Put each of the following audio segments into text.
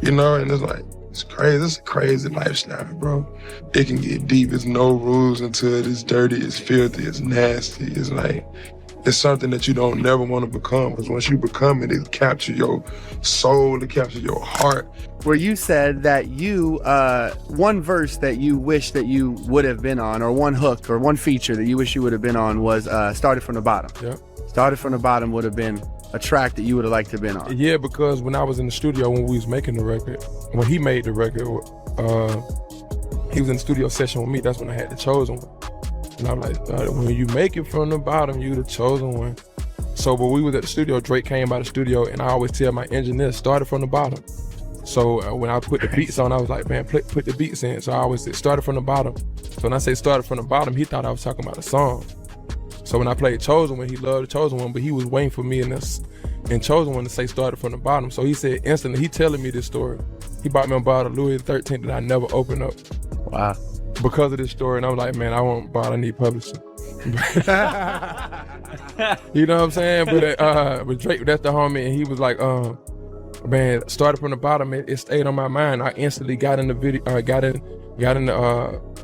You know, and it's like, it's crazy. It's a crazy lifestyle, bro. It can get deep. There's no rules until it is dirty, it's filthy, it's nasty. It's like, it's something that you don't never want to become. Because once you become it, it captures your soul, it captures your heart. Where you said that you, one verse that you wish that you would have been on, or one hook or one feature that you wish you would have been on was Started From the Bottom. Yeah. Started From the Bottom would have been a track that you would have liked to have been on. Yeah, because when I was in the studio when we was making the record, when he made the record, he was in the studio session with me. That's when I had the chosen one. And I'm like, when you make it from the bottom, you the chosen one. So when we was at the studio, Drake came by the studio, and I always tell my engineer, started from the bottom. So when I put the beats on, I was like, man, put the beats in. So I always said, started from the bottom. So when I say started from the bottom, he thought I was talking about a song. So when I played Chosen One, he loved the Chosen One, but he was waiting for me in Chosen One to say started from the bottom. So he said instantly, he telling me this story. He bought me a bottle of Louis XIII that I never opened up. Wow. Because of this story, and I'm like, man, I want a bottle, I need publishing. You know what I'm saying? But Drake, that's the homie, and he was like, man, started from the bottom, it stayed on my mind. I instantly got in the video,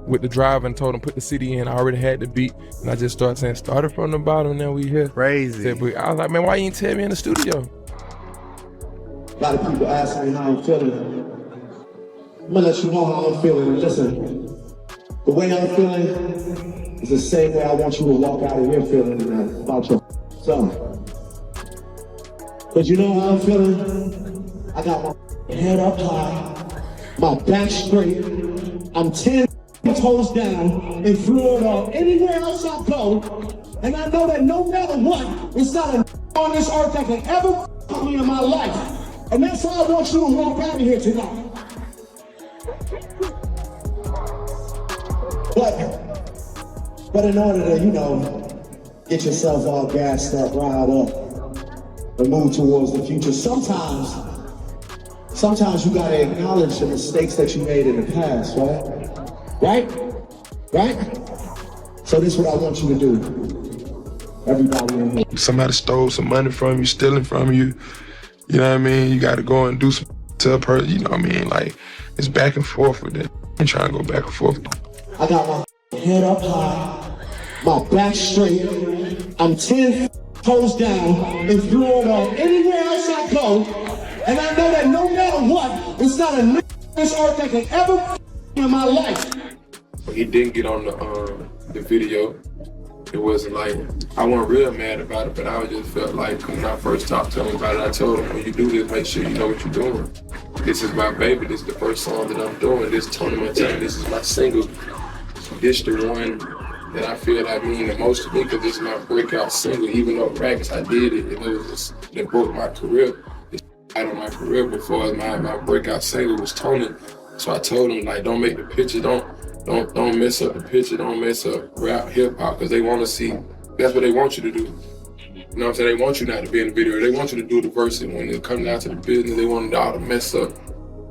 with the driver and told him put the CD in. I already had the beat, and I just started saying, started from the bottom, and now we here. Crazy. I was like, man, why you ain't tell me in the studio? A lot of people ask me how I'm feeling. I'm gonna let you know how I'm feeling. Listen, the way I'm feeling is the same way I want you to walk out of here feeling about your son. Cause you know how I'm feeling? I got my head up high, my back straight, I'm 10 toes down in Florida, anywhere else I go, and I know that no matter what, it's not a on this earth that can ever put me in my life. And that's how I want you to walk out of here tonight. But in order to, you know, get yourself all gassed up, riled up, and move towards the future, sometimes you gotta acknowledge the mistakes that you made in the past, right? Right? So this is what I want you to do. Everybody in here. Somebody stole some money from you, stealing from you. You know what I mean? You gotta go and do some to a person, you know what I mean? Like, it's back and forth with it. I'm trying to go back and forth. I got my head up high, my back straight, I'm 10 toes down in Florida, anywhere else I go, and I know that no matter what, it's not a on this earth that can ever in my life. He didn't get on the video. It wasn't like, I wasn't real mad about it, but I just felt like when I first talked to him about it, I told him, when you do this, make sure you know what you're doing. This is my baby, this is the first song that I'm doing, this is Tony Montana, this is my single. This the one that I feel I mean the most to me, because this is my breakout single. Even though practice I did it, and it was just, that broke my career. It's out of my career before my breakout single was Tony. So I told him, like, don't make the picture, don't mess up the picture, don't mess up rap, hip hop, because they want to see, that's what they want you to do. You know what I'm saying? They want you not to be in the video. They want you to do the verse, and when it comes down to the business, they want it all to mess up.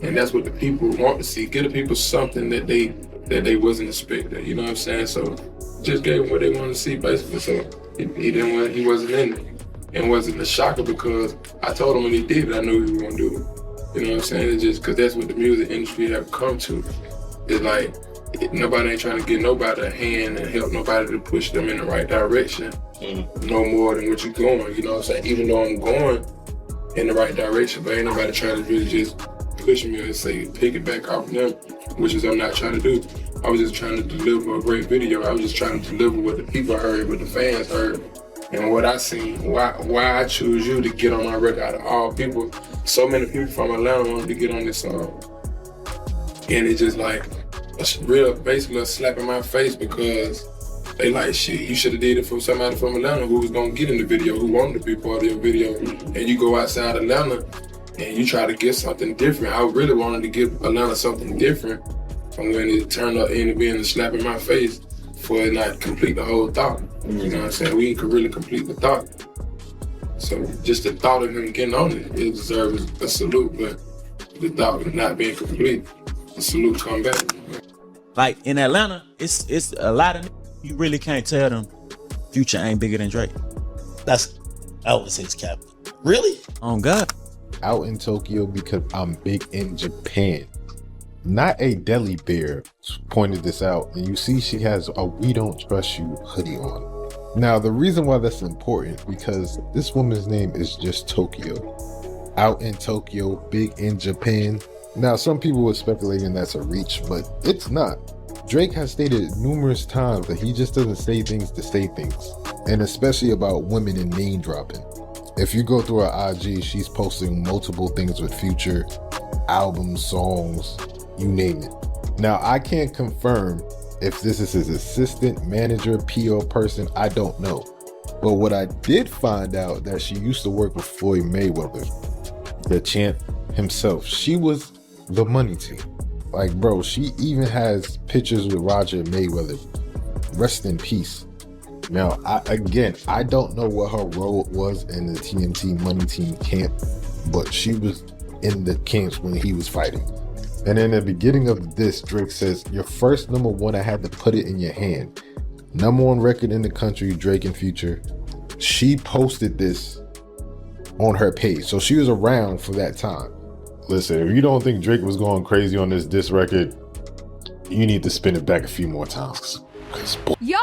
And that's what the people want to see. Give the people something that they wasn't expecting. You know what I'm saying? So just gave them what they wanted to see, basically. So he wasn't in it. And wasn't a shocker, because I told him when he did it, I knew he was gonna do it. You know what I'm saying? It's just because that's what the music industry have come to. It's like, nobody ain't trying to get nobody a hand and help nobody to push them in the right direction. No more than what you're going, you know what I'm saying? Even though I'm going in the right direction, but ain't nobody trying to really just push me and say, pick it back off them, which is I'm not trying to do. I was just trying to deliver a great video. I was just trying to deliver what the people heard, what the fans heard, and what I seen. Why I choose you to get on my record out of all people. So many people from Atlanta wanted to get on this song. And it's just like, basically a slap in my face, because they like, shit, you should have did it for somebody from Atlanta who was gonna get in the video, who wanted to be part of your video, and you go outside Atlanta and you try to get something different. I really wanted to give Atlanta something different from when it turned up into being a slap in my face for it not complete the whole thought. You know what I'm saying? We could really complete the thought. So just the thought of him getting on it deserves a salute, but the thought of not being complete, a salute come back. Like in Atlanta, it's a lot of you really can't tell them Future ain't bigger than Drake. I would say it's cap. Really? Oh God. out in Tokyo because I'm big in Japan. Not a Deli Bear pointed this out, and you see she has a "We Don't Trust You" hoodie on. Now, the reason why that's important, because this woman's name is just Tokyo. Out in Tokyo, big in Japan. Now, some people were speculating that's a reach, but it's not. Drake has stated numerous times that he just doesn't say things to say things, and especially about women and name dropping. If you go through her IG, she's posting multiple things with Future, albums, songs, you name it. Now, I can't confirm if this is his assistant, manager, PR person, I don't know. But what I did find out that she used to work with Floyd Mayweather, the champ himself. She was the money team. Like, bro, she even has pictures with Roger Mayweather. Rest in peace. Now, I don't know what her role was in the TMT money team camp, but she was in the camps when he was fighting. And in the beginning of this, Drake says, "Your first #1, I had to put it in your hand." #1 record in the country, Drake and Future. She posted this on her page, so she was around for that time. Listen, if you don't think Drake was going crazy on this diss record, you need to spin it back a few more times. Y'all!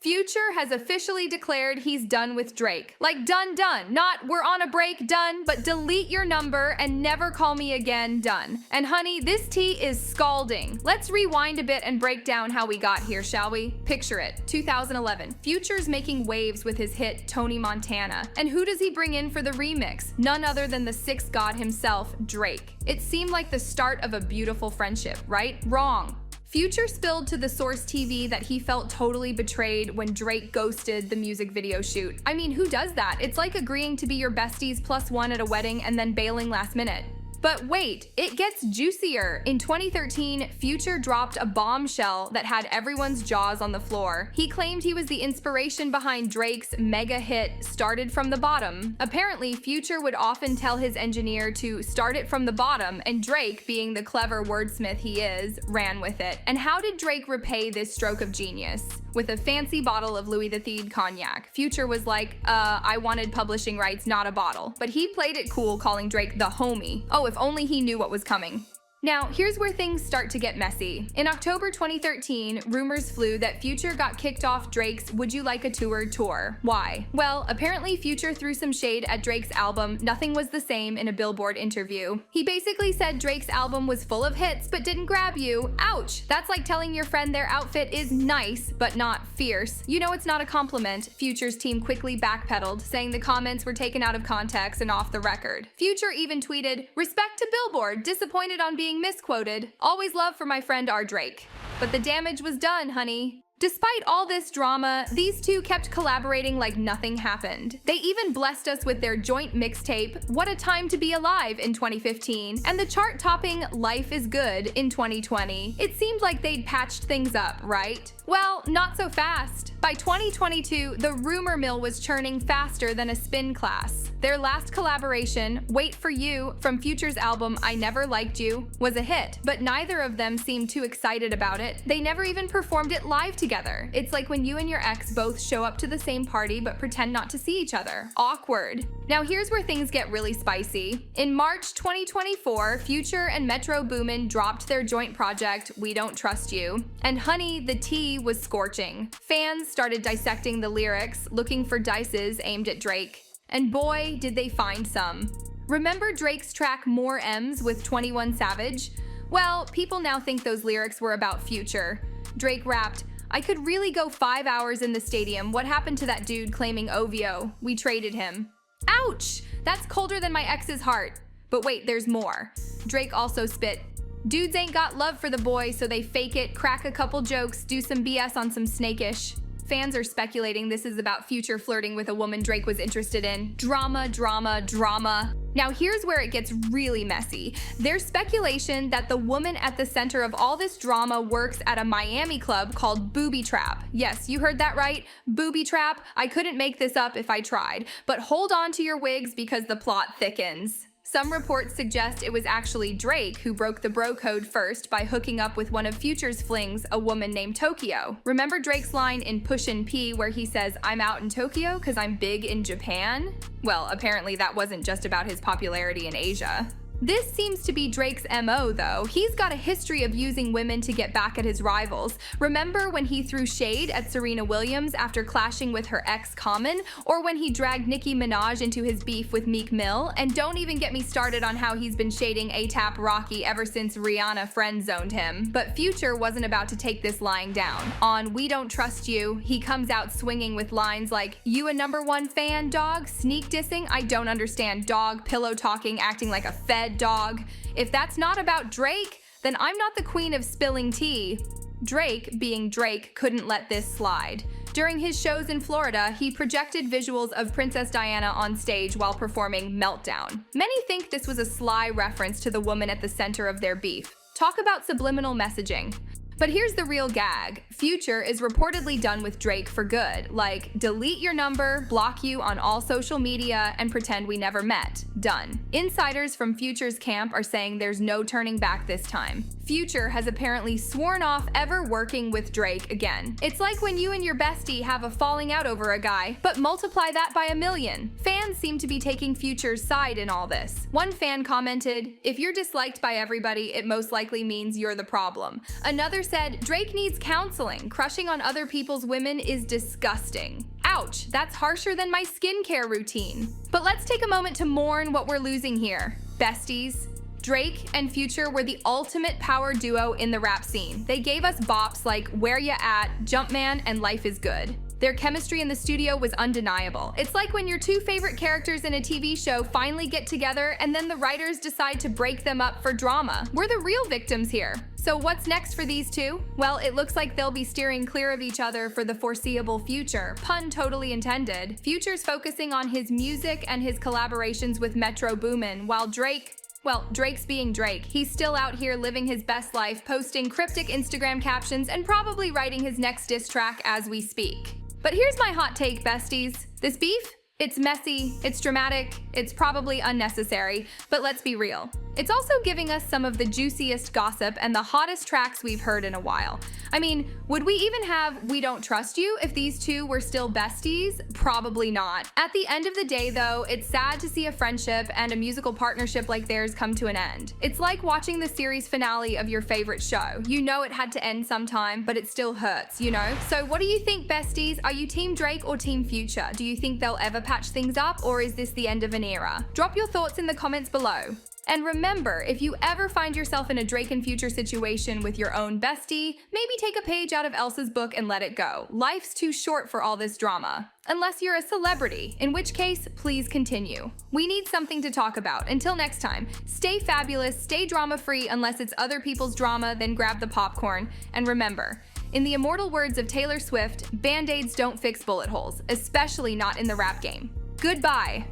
Future has officially declared he's done with Drake. Like, done. Not, we're on a break, done, but delete your number and never call me again, done. And honey, this tea is scalding. Let's rewind a bit and break down how we got here, shall we? Picture it, 2011. Future's making waves with his hit, Tony Montana. And who does he bring in for the remix? None other than the sixth god himself, Drake. It seemed like the start of a beautiful friendship, right? Wrong. Future spilled to the Source TV that he felt totally betrayed when Drake ghosted the music video shoot. I mean, who does that? It's like agreeing to be your bestie's +1 at a wedding and then bailing last minute. But wait, it gets juicier. In 2013, Future dropped a bombshell that had everyone's jaws on the floor. He claimed he was the inspiration behind Drake's mega hit, Started From the Bottom. Apparently, Future would often tell his engineer to start it from the bottom, and Drake, being the clever wordsmith he is, ran with it. And how did Drake repay this stroke of genius? With a fancy bottle of Louis XIII cognac. Future was like, I wanted publishing rights, not a bottle. But he played it cool, calling Drake the homie. Oh, if only he knew what was coming. Now, here's where things start to get messy. In October 2013, rumors flew that Future got kicked off Drake's Would You Like a tour. Why? Well, apparently Future threw some shade at Drake's album Nothing Was the Same in a Billboard interview. He basically said Drake's album was full of hits but didn't grab you. Ouch! That's like telling your friend their outfit is nice but not fierce. You know it's not a compliment. Future's team quickly backpedaled, saying the comments were taken out of context and off the record. Future even tweeted, "Respect to Billboard, disappointed on being misquoted. Always love for my friend R. Drake." But the damage was done, honey. Despite all this drama, these two kept collaborating like nothing happened. They even blessed us with their joint mixtape, What a Time to Be Alive, in 2015, and the chart-topping Life is Good in 2020. It seemed like they'd patched things up, right? Well, not so fast. By 2022, the rumor mill was churning faster than a spin class. Their last collaboration, Wait For You, from Future's album I Never Liked You, was a hit, but neither of them seemed too excited about it. They never even performed it live together. It's like when you and your ex both show up to the same party but pretend not to see each other. Awkward. Now here's where things get really spicy. In March 2024, Future and Metro Boomin dropped their joint project, We Don't Trust You. And honey, the tea was scorching. Fans started dissecting the lyrics, looking for dices aimed at Drake. And boy, did they find some. Remember Drake's track More M's with 21 Savage? Well, people now think those lyrics were about Future. Drake rapped, "I could really go 5 hours in the stadium. What happened to that dude claiming OVO? We traded him." Ouch! That's colder than my ex's heart. But wait, there's more. Drake also spit, "Dudes ain't got love for the boy, so they fake it, crack a couple jokes, do some BS on some Snake-ish." Fans are speculating this is about Future flirting with a woman Drake was interested in. Drama. Now here's where it gets really messy. There's speculation that the woman at the center of all this drama works at a Miami club called Booby Trap. Yes, you heard that right, Booby Trap. I couldn't make this up if I tried. But hold on to your wigs because the plot thickens. Some reports suggest it was actually Drake who broke the bro code first by hooking up with one of Future's flings, a woman named Tokyo. Remember Drake's line in Pushin' P where he says, "I'm out in Tokyo because I'm big in Japan"? Well, apparently that wasn't just about his popularity in Asia. This seems to be Drake's MO though. He's got a history of using women to get back at his rivals. Remember when he threw shade at Serena Williams after clashing with her ex Common? Or when he dragged Nicki Minaj into his beef with Meek Mill? And don't even get me started on how he's been shading ASAP Rocky ever since Rihanna friend-zoned him. But Future wasn't about to take this lying down. On We Don't Trust You, he comes out swinging with lines like, "You a #1 fan, dog? Sneak dissing? I don't understand, dog. Pillow talking, acting like a fed dog." If that's not about Drake, then I'm not the queen of spilling tea. Drake, being Drake, couldn't let this slide. During his shows in Florida, he projected visuals of Princess Diana on stage while performing Meltdown. Many think this was a sly reference to the woman at the center of their beef. Talk about subliminal messaging. But here's the real gag. Future is reportedly done with Drake for good, like delete your number, block you on all social media, and pretend we never met. Done. Insiders from Future's camp are saying there's no turning back this time. Future has apparently sworn off ever working with Drake again. It's like when you and your bestie have a falling out over a guy, but multiply that by 1,000,000. Fans seem to be taking Future's side in all this. One fan commented, "If you're disliked by everybody, it most likely means you're the problem." Another said, "Drake needs counseling. Crushing on other people's women is disgusting." Ouch, that's harsher than my skincare routine. But let's take a moment to mourn what we're losing here. Besties. Drake and Future were the ultimate power duo in the rap scene. They gave us bops like Where Ya At, Jumpman, and Life Is Good. Their chemistry in the studio was undeniable. It's like when your two favorite characters in a TV show finally get together and then the writers decide to break them up for drama. We're the real victims here. So what's next for these two? Well, it looks like they'll be steering clear of each other for the foreseeable future. Pun totally intended. Future's focusing on his music and his collaborations with Metro Boomin, while Drake's being Drake. He's still out here living his best life, posting cryptic Instagram captions and probably writing his next diss track as we speak. But here's my hot take, besties. This beef? It's messy, it's dramatic, it's probably unnecessary, but let's be real. It's also giving us some of the juiciest gossip and the hottest tracks we've heard in a while. I mean, would we even have We Don't Trust You if these two were still besties? Probably not. At the end of the day though, it's sad to see a friendship and a musical partnership like theirs come to an end. It's like watching the series finale of your favorite show. You know it had to end sometime, but it still hurts, you know? So what do you think, besties? Are you Team Drake or Team Future? Do you think they'll ever patch things up, or is this the end of an era? Drop your thoughts in the comments below. And remember, if you ever find yourself in a Drake and Future situation with your own bestie, maybe take a page out of Elsa's book and let it go. Life's too short for all this drama. Unless you're a celebrity, in which case, please continue. We need something to talk about. Until next time, stay fabulous, stay drama-free unless it's other people's drama, then grab the popcorn. And remember, in the immortal words of Taylor Swift, Band-Aids don't fix bullet holes, especially not in the rap game. Goodbye.